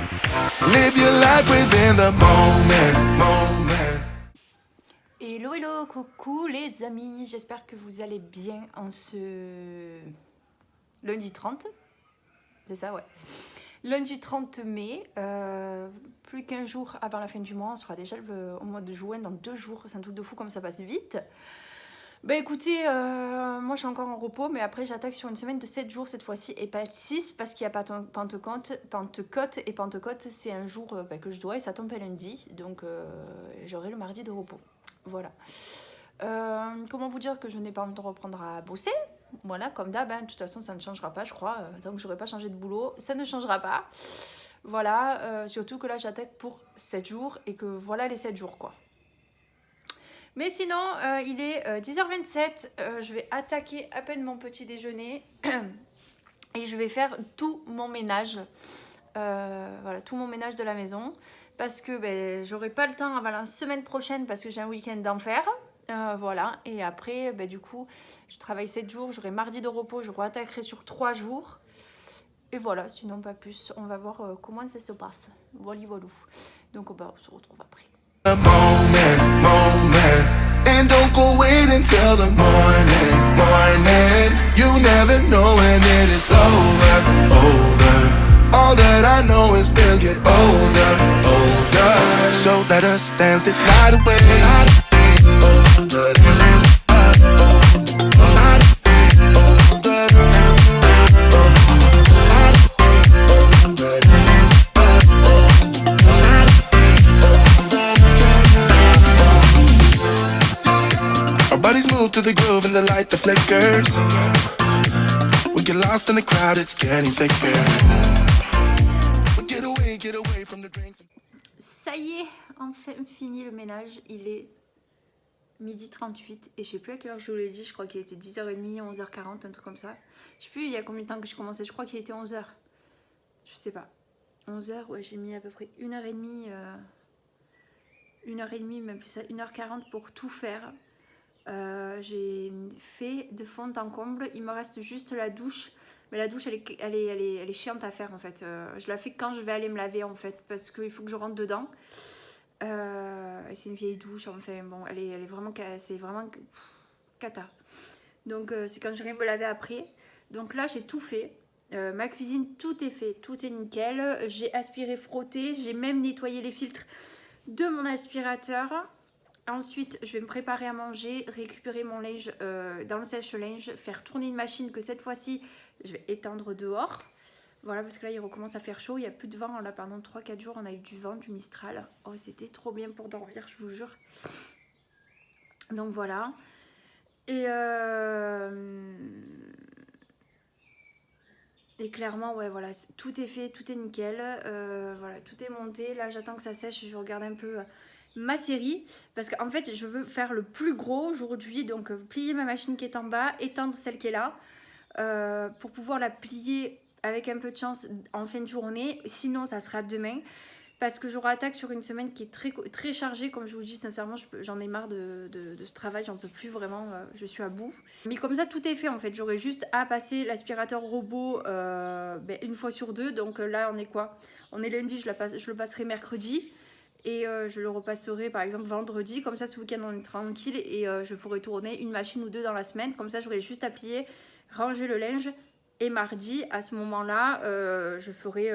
Live your life within the moment. Hello, hello, coucou les amis, j'espère que vous allez bien en ce lundi 30, c'est ça, ouais. Lundi 30 mai, plus qu'un jour avant la fin du mois, on sera déjà au mois de juin, dans 2 jours, c'est un truc de fou comme ça passe vite. Bah écoutez, moi je suis encore en repos, mais après j'attaque sur une semaine de 7 jours cette fois-ci et pas 6 parce qu'il y a pas Pentecôte, et Pentecôte c'est un jour que je dois et ça tombe à lundi, donc j'aurai le mardi de repos. Voilà. Comment vous dire que je n'ai pas envie de reprendre à bosser? Voilà, comme d'hab, hein, de toute façon ça ne changera pas je crois, tant que j'aurai pas changé de boulot, ça ne changera pas. Voilà, surtout que là j'attaque pour 7 jours et que voilà les 7 jours quoi. Mais sinon, il est 10h27, je vais attaquer à peine mon petit déjeuner et je vais faire tout mon ménage, voilà, tout mon ménage de la maison parce que j'aurai pas le temps avant la semaine prochaine parce que j'ai un week-end d'enfer, voilà, et après, du coup, je travaille 7 jours, j'aurai mardi de repos, je attaquerai sur 3 jours. Et voilà, sinon pas plus, on va voir comment ça se passe, voilà, voilà. Donc on se retrouve après. The moment. And don't go wait until the morning. You never know when it is over. All that I know is we'll get older. So let us dance this night Bodies move to the groove and the light that flickers. We get lost in the crowd, it's getting thicker. We get away from the drinks. Ça y est, enfin fini le ménage, il est 12h38 et je sais plus à quelle heure je vous l'ai dit, je crois qu'il était 10h30, 11h40, un truc comme ça. Je sais plus il y a combien de temps que je commençais, je crois qu'il était 11h. Je sais pas. 11h, ouais, j'ai mis à peu près 1h30, 1h30, même plus ça, 1h40 pour tout faire. J'ai fait de fond en comble, il me reste juste la douche, mais la douche elle est chiante à faire en fait, je la fais quand je vais aller me laver en fait, parce qu'il faut que je rentre dedans, c'est une vieille douche, enfin bon, elle est vraiment, c'est vraiment cata, donc c'est quand je vais me laver après, donc là j'ai tout fait, ma cuisine tout est fait, tout est nickel, j'ai aspiré, frotté, j'ai même nettoyé les filtres de mon aspirateur. Ensuite, je vais me préparer à manger, récupérer mon linge dans le sèche-linge, faire tourner une machine que cette fois-ci, je vais étendre dehors. Voilà, parce que là, il recommence à faire chaud. Il n'y a plus de vent. Là, pendant 3-4 jours, on a eu du vent, du Mistral. Oh, c'était trop bien pour dormir, je vous jure. Donc, voilà. Et clairement, ouais, voilà, tout est fait, tout est nickel. Voilà, tout est monté. Là, j'attends que ça sèche. Je regarde un peu ma série, parce qu'en fait je veux faire le plus gros aujourd'hui, donc plier ma machine qui est en bas, étendre celle qui est là, pour pouvoir la plier avec un peu de chance en fin de journée, sinon ça sera demain, parce que je rattaque sur une semaine qui est très, très chargée, comme je vous dis sincèrement, j'en ai marre de ce travail, j'en peux plus vraiment, je suis à bout. Mais comme ça tout est fait en fait, j'aurais juste à passer l'aspirateur robot une fois sur 2, donc là on est quoi? On est lundi, je le passerai mercredi. Et je le repasserai par exemple vendredi, comme ça ce week-end on est tranquille et je ferai tourner une machine ou 2 dans la semaine, comme ça j'aurai juste à plier, ranger le linge, et mardi à ce moment-là je ferai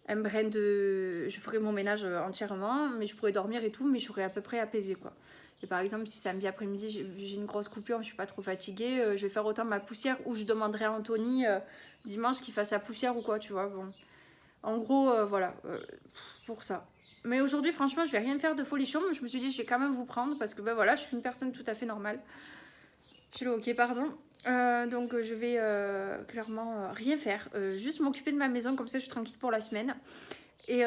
je ferai mon ménage entièrement, mais je pourrai dormir et tout, mais je serai à peu près apaisée quoi. Et par exemple si samedi après-midi j'ai une grosse coupure, je suis pas trop fatiguée, je vais faire autant ma poussière, ou je demanderai à Anthony dimanche qu'il fasse sa poussière ou quoi, tu vois, bon. En gros voilà, pour ça. Mais aujourd'hui, franchement, je vais rien faire de folichon. Je me suis dit, je vais quand même vous prendre parce que voilà, je suis une personne tout à fait normale. J'ai le hockey, pardon. Donc, je vais clairement rien faire. Juste m'occuper de ma maison, comme ça, je suis tranquille pour la semaine. Et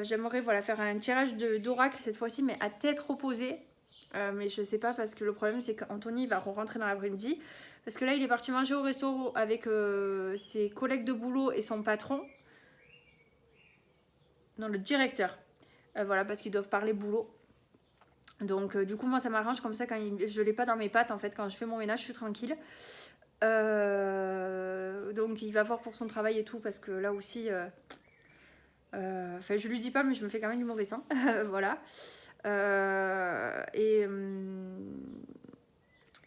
j'aimerais voilà, faire un tirage d'oracle cette fois-ci, mais à tête reposée. Mais je sais pas parce que le problème, c'est qu'Anthony va rentrer dans l'après-midi. Parce que là, il est parti manger au resto avec ses collègues de boulot et son patron. Non, le directeur. Voilà, parce qu'ils doivent parler boulot. Donc du coup moi ça m'arrange comme ça, quand je l'ai pas dans mes pattes en fait, quand je fais mon ménage je suis tranquille. Donc il va voir pour son travail et tout, parce que là aussi Enfin, je lui dis pas, mais je me fais quand même du mauvais sang. Voilà.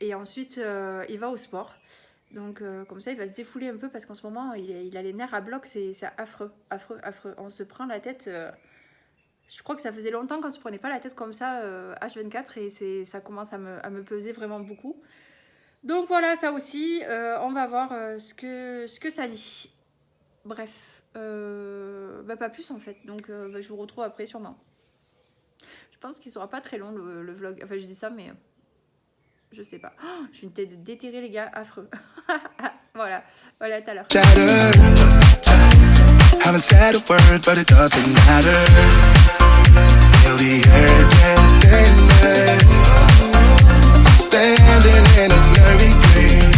Et ensuite, il va au sport. Donc, comme ça, il va se défouler un peu parce qu'en ce moment, il a les nerfs à bloc. C'est affreux, affreux, affreux. On se prend la tête. Je crois que ça faisait longtemps qu'on se prenait pas la tête comme ça, H24, et ça commence à me peser vraiment beaucoup. Donc voilà, ça aussi, on va voir ce que ça dit. Bref, pas plus en fait. Donc je vous retrouve après sûrement. Je pense qu'il sera pas très long le vlog. Enfin, je dis ça, mais je sais pas. Oh, j'ai une tête de déterré, les gars, affreux. Voilà, voilà, à tout à l'heure. Haven't said a word, but it doesn't matter. Feel the urgent tender. I'm standing in a blurry dream.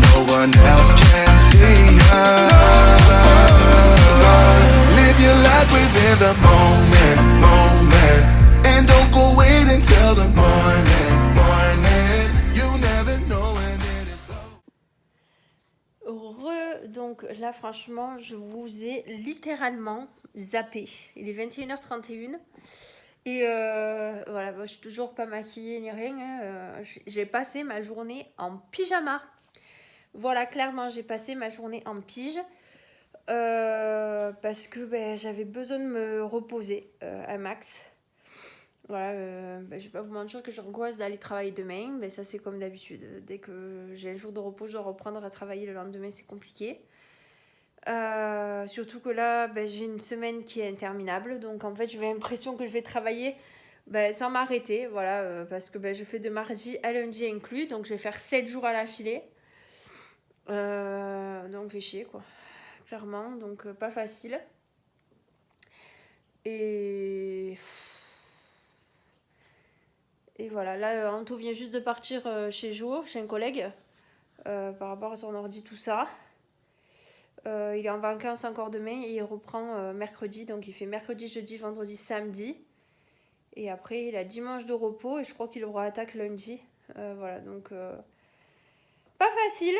No one else can see us. Live your life within the moment, moment. And don't go wait until the morning, morning. You never know when it is low. Donc là, franchement, je vous ai littéralement zappé. Il est 21h31. Et voilà, je suis toujours pas maquillée ni rien. J'ai passé ma journée en pyjama. Voilà, clairement, j'ai passé ma journée en pige. Parce que j'avais besoin de me reposer un max. Voilà, je vais pas vous mentir que j'angoisse d'aller travailler demain. Mais ça, c'est comme d'habitude. Dès que j'ai un jour de repos, je dois reprendre à travailler le lendemain, c'est compliqué. Surtout que là, j'ai une semaine qui est interminable. Donc, en fait, j'ai l'impression que je vais travailler sans m'arrêter. Voilà, parce que je fais de mardi à lundi inclus. Donc, je vais faire 7 jours à l'affilée. Donc, fait chier, quoi. Clairement. Donc, pas facile. Et voilà, là, Anto vient juste de partir chez Jo, chez un collègue, par rapport à son ordi, tout ça. Il est en vacances encore demain et il reprend mercredi. Donc, il fait mercredi, jeudi, vendredi, samedi. Et après, il a dimanche de repos et je crois qu'il aura attaque lundi. Voilà, donc pas facile,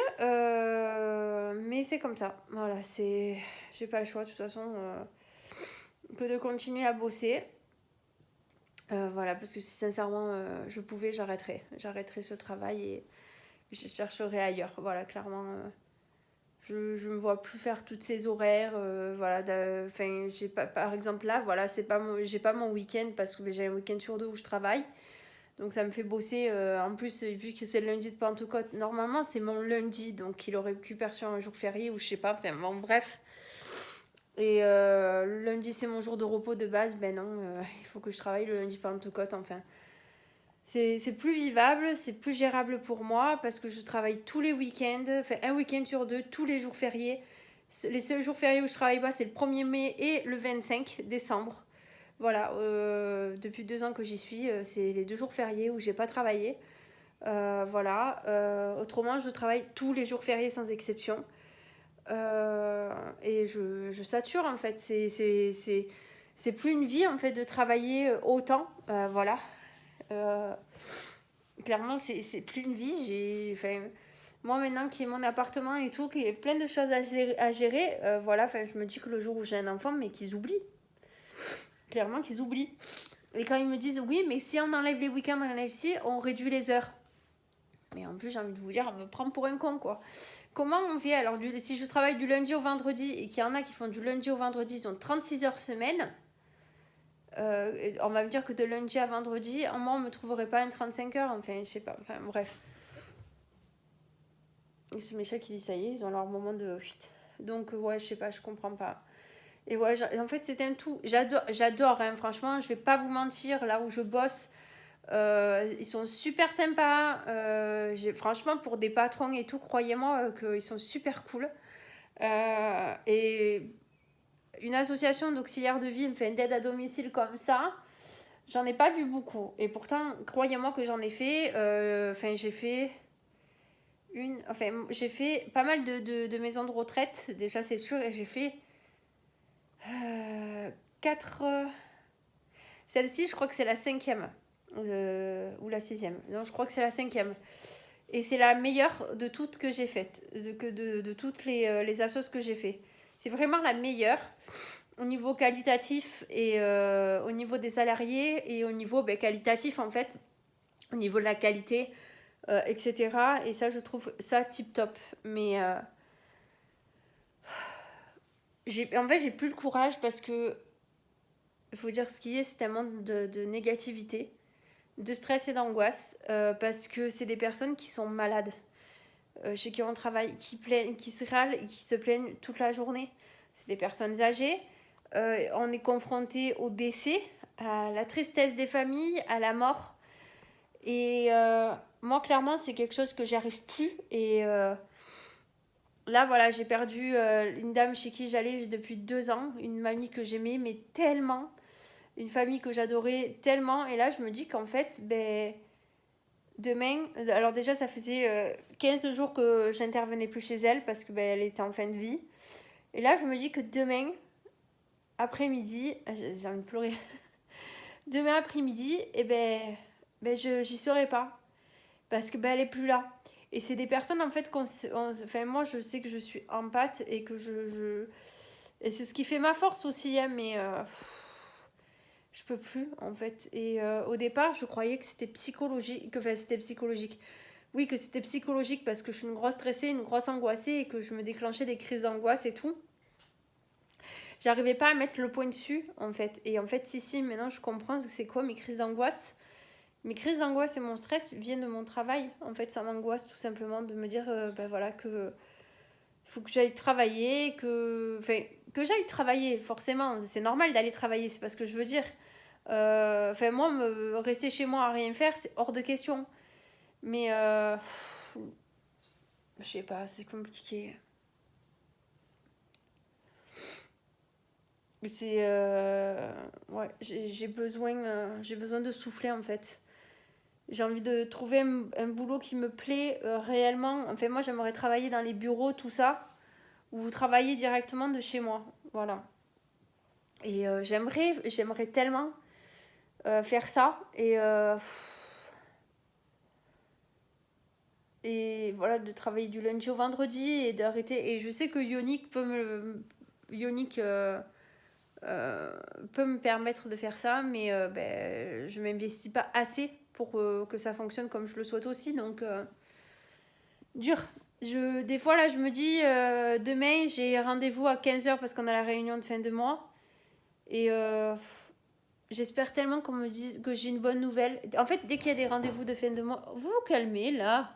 mais c'est comme ça. Voilà, j'ai pas le choix de toute façon que de continuer à bosser. Voilà, parce que si sincèrement je pouvais, j'arrêterais ce travail et je chercherais ailleurs. Voilà, clairement, je me vois plus faire toutes ces horaires. Voilà, j'ai pas, par exemple là, voilà, j'ai pas mon week-end parce que j'ai un week-end sur 2 où je travaille. Donc ça me fait bosser. En plus, vu que c'est le lundi de Pentecôte, normalement c'est mon lundi, donc il aurait récupère sur un jour férié ou je sais pas. Enfin bon, bref. Et le lundi c'est mon jour de repos de base, non, il faut que je travaille le lundi Pentecôte, enfin. C'est plus vivable, c'est plus gérable pour moi parce que je travaille tous les week-ends, enfin un week-end sur 2, tous les jours fériés. Les seuls jours fériés où je travaille pas, c'est le 1er mai et le 25 décembre. Voilà, depuis 2 ans que j'y suis, c'est les 2 jours fériés où j'ai pas travaillé. Voilà, autrement je travaille tous les jours fériés sans exception. Et je sature en fait, c'est plus une vie en fait de travailler autant, voilà. Clairement c'est plus une vie. Moi maintenant qui est mon appartement et tout, qu'il y a plein de choses à gérer, voilà, je me dis que le jour où j'ai un enfant, mais qu'ils oublient, clairement qu'ils oublient. Et quand ils me disent oui, mais si on enlève les week-ends, on enlève ci, on réduit les heures. Mais en plus, j'ai envie de vous dire, on me prend pour un con, quoi. Comment on fait? Alors, si je travaille du lundi au vendredi et qu'il y en a qui font du lundi au vendredi, ils ont 36 heures semaine, on va me dire que de lundi à vendredi, moi, on ne me trouverait pas un 35 heures. Enfin, je sais pas. Enfin, bref. Et c'est mes chats qui disent ça y est, ils ont leur moment de fuite. Donc, ouais, je sais pas, je comprends pas. Et ouais, en fait, c'est un tout. J'adore, hein, franchement, je vais pas vous mentir, là où je bosse. Ils sont super sympas, franchement pour des patrons et tout, croyez-moi qu'ils sont super cool, et une association d'auxiliaires de vie, d'aide à domicile comme ça, j'en ai pas vu beaucoup, et pourtant croyez-moi que j'en ai fait, j'ai fait pas mal de maisons de retraite, déjà c'est sûr, et j'ai fait 4, celle-ci je crois que c'est la 5e. Ou la 6e. Non, je crois que c'est la 5e. Et c'est la meilleure de toutes que j'ai faites. De toutes les assos que j'ai fait. C'est vraiment la meilleure. au niveau qualitatif et au niveau des salariés et au niveau qualitatif en fait, au niveau de la qualité, etc. Et ça, je trouve ça tip top. Mais en fait, j'ai plus le courage parce que, il faut dire ce qui est, c'est tellement de négativité, de stress et d'angoisse, parce que c'est des personnes qui sont malades, chez qui on travaille, qui se râlent et qui se plaignent toute la journée. C'est des personnes âgées. On est confronté au décès, à la tristesse des familles, à la mort. Et moi, clairement, c'est quelque chose que j'arrive plus. Et là, voilà, j'ai perdu une dame chez qui j'allais depuis 2 ans, une mamie que j'aimais, mais tellement, une famille que j'adorais tellement. Et là, je me dis qu'en fait, demain, alors déjà, ça faisait 15 jours que j'intervenais plus chez elle parce que elle était en fin de vie. Et là, je me dis que demain, après-midi, j'ai envie de pleurer. Demain après-midi, j'y serai pas parce que elle est plus là. Et c'est des personnes en fait enfin moi je sais que je suis empathe et que et c'est ce qui fait ma force aussi hein, mais je peux plus en fait. Et au départ, je croyais que c'était psychologique, c'était psychologique. Oui, que c'était psychologique parce que je suis une grosse stressée, une grosse angoissée et que je me déclenchais des crises d'angoisse et tout. J'arrivais pas à mettre le point dessus en fait. Et en fait, si, maintenant je comprends c'est quoi mes crises d'angoisse. Mes crises d'angoisse et mon stress viennent de mon travail. En fait, ça m'angoisse tout simplement de me dire voilà que il faut que j'aille travailler, que j'aille travailler forcément. C'est normal d'aller travailler, c'est pas ce que je veux dire. Moi, rester chez moi à rien faire, c'est hors de question. Mais je sais pas, c'est compliqué. C'est ouais, j'ai besoin de souffler en fait. J'ai envie de trouver un boulot qui me plaît réellement. Enfin, moi, j'aimerais travailler dans les bureaux, tout ça, ou vous travaillez directement de chez moi. Voilà. Et j'aimerais tellement faire ça. Et voilà, de travailler du lundi au vendredi et d'arrêter. Et je sais que Ionic peut me permettre de faire ça, mais je m'investis pas assez pour que ça fonctionne comme je le souhaite aussi. Donc, dur. Des fois, là, je me dis, demain, j'ai rendez-vous à 15h parce qu'on a la réunion de fin de mois. Et j'espère tellement qu'on me dise que j'ai une bonne nouvelle. En fait, dès qu'il y a des rendez-vous de fin de mois, vous vous calmez, là.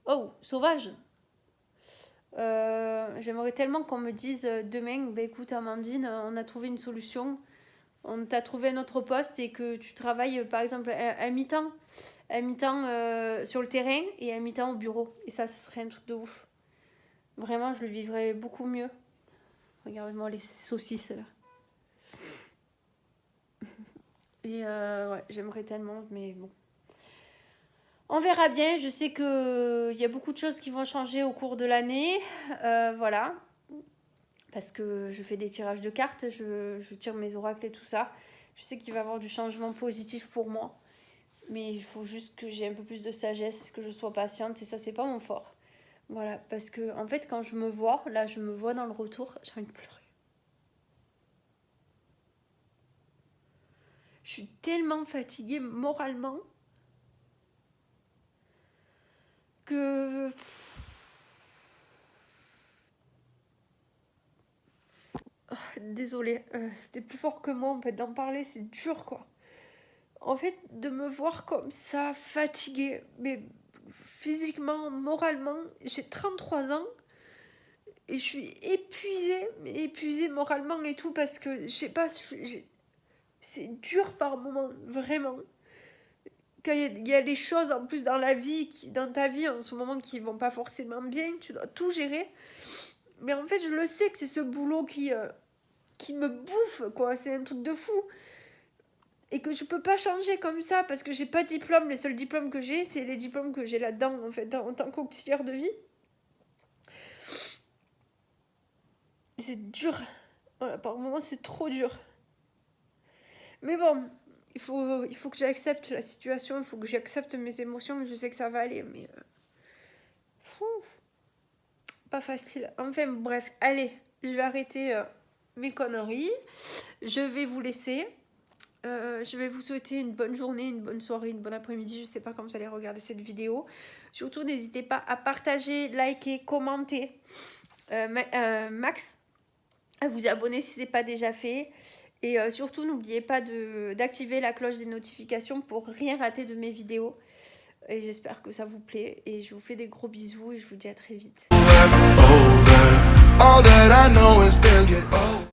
Oh, sauvage. J'aimerais tellement qu'on me dise demain, écoute Amandine, on a trouvé une solution, on t'a trouvé un autre poste et que tu travailles par exemple à mi-temps, sur le terrain et à mi-temps au bureau. Et ça serait un truc de ouf. Vraiment, je le vivrais beaucoup mieux. Regardez-moi les saucisses là. Et ouais, j'aimerais tellement, mais bon. On verra bien, je sais qu'il y a beaucoup de choses qui vont changer au cours de l'année. Voilà. Parce que je fais des tirages de cartes, je tire mes oracles et tout ça. Je sais qu'il va y avoir du changement positif pour moi. Mais il faut juste que j'ai un peu plus de sagesse, que je sois patiente. Et ça, c'est pas mon fort. Voilà. Parce que, en fait, quand je me vois, là, je me vois dans le retour, j'ai envie de pleurer. Je suis tellement fatiguée moralement que désolée, c'était plus fort que moi en fait d'en parler, c'est dur quoi. En fait, de me voir comme ça, fatiguée, mais physiquement, moralement, j'ai 33 ans et je suis épuisée, mais épuisée moralement et tout parce que je sais pas, c'est dur par moments, vraiment. Quand il y a des choses en plus dans la vie, dans ta vie en ce moment qui vont pas forcément bien, tu dois tout gérer. Mais en fait, je le sais que c'est ce boulot qui me bouffe, quoi. C'est un truc de fou. Et que je peux pas changer comme ça parce que j'ai pas de diplôme. Les seuls diplômes que j'ai, c'est les diplômes que j'ai là-dedans, en fait, en tant qu'auxiliaire de vie. C'est dur. Voilà, par moments, c'est trop dur. Mais bon, il faut que j'accepte la situation, il faut que j'accepte mes émotions. Je sais que ça va aller, mais pas facile. Enfin, bref, allez, je vais arrêter mes conneries. Je vais vous laisser. Je vais vous souhaiter une bonne journée, une bonne soirée, une bonne après-midi. Je sais pas quand vous allez regarder cette vidéo. Surtout, n'hésitez pas à partager, liker, commenter. Max, à vous abonner si ce n'est pas déjà fait. Et surtout, n'oubliez pas d'activer la cloche des notifications pour rien rater de mes vidéos. Et j'espère que ça vous plaît. Et je vous fais des gros bisous et je vous dis à très vite. All that I know is still get old.